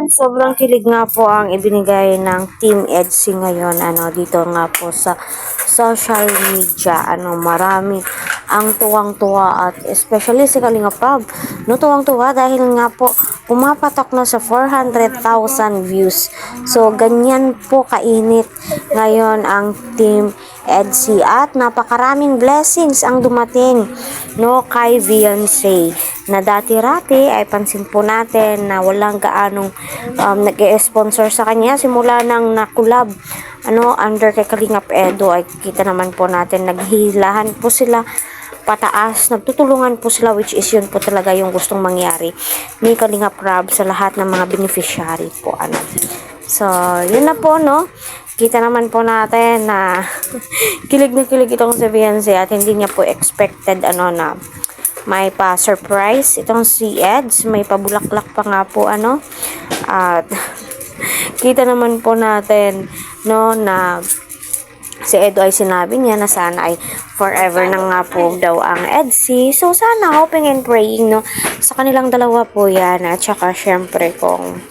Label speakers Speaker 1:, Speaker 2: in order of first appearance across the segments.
Speaker 1: Sobrang kilig nga po ang ibinigay ng Team EDSI ngayon, dito nga po sa social media, marami ang tuwang-tuwa at especially si Kalinga Prab, no, tuwang-tuwa dahil nga po pumapatok na sa 400,000 views. So, ganyan po kainit ngayon ang Team EDSI at napakaraming blessings ang dumating, no, kay Beyonce na dati-rati ay pansin po natin na walang gaanong nag-e-sponsor sa kanya simula nang nakulab under kay Kalingap Edo. Ay kita naman po natin naghihilahan po sila pataas, nagtutulungan po sila, which is yun po talaga yung gustong mangyari ni Kalingap Rab sa lahat ng mga beneficiary po, so yun na po, no. Kita naman po natin na kilig na kilig itong si Beyonce at hindi niya po expected na may pa-surprise itong si Eds, may pabulaklak pa nga po at kita naman po natin, no, na si Edo ay sinabi niya na sana ay forever na nga po daw ang EDSI. So sana hoping and praying, no, sa kanilang dalawa po yan, at saka syempre kung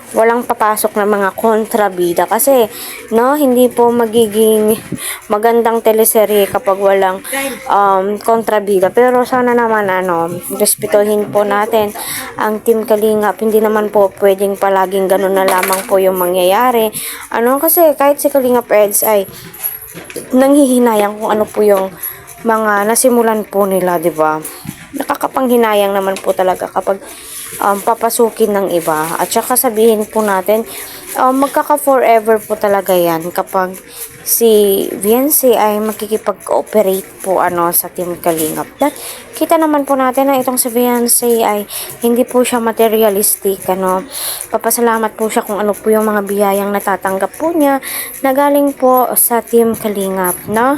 Speaker 1: walang papasok na mga kontrabida kasi, no, hindi po magiging magandang teleserye kapag walang kontrabida. Pero sana naman respetuhin po natin ang Team Kalingap. Hindi naman po pwedeng palaging ganun na lamang po yung mangyayari. Kasi kahit si Kalingap Eds ay nanghihinayang kung ano po yung mga nasimulan po nila, 'di ba? Nakakapanghinayang naman po talaga kapag papasukin ng iba. At saka sabihin po natin, magkaka-forever po talaga yan kapag si Beyonce ay makikipag-cooperate po sa Team Kalingap. At kita naman po natin na itong si Beyonce ay hindi po siya materialistic. Papasalamat po siya kung ano po yung mga biyayang natatanggap po niya na galing po sa Team Kalingap, no?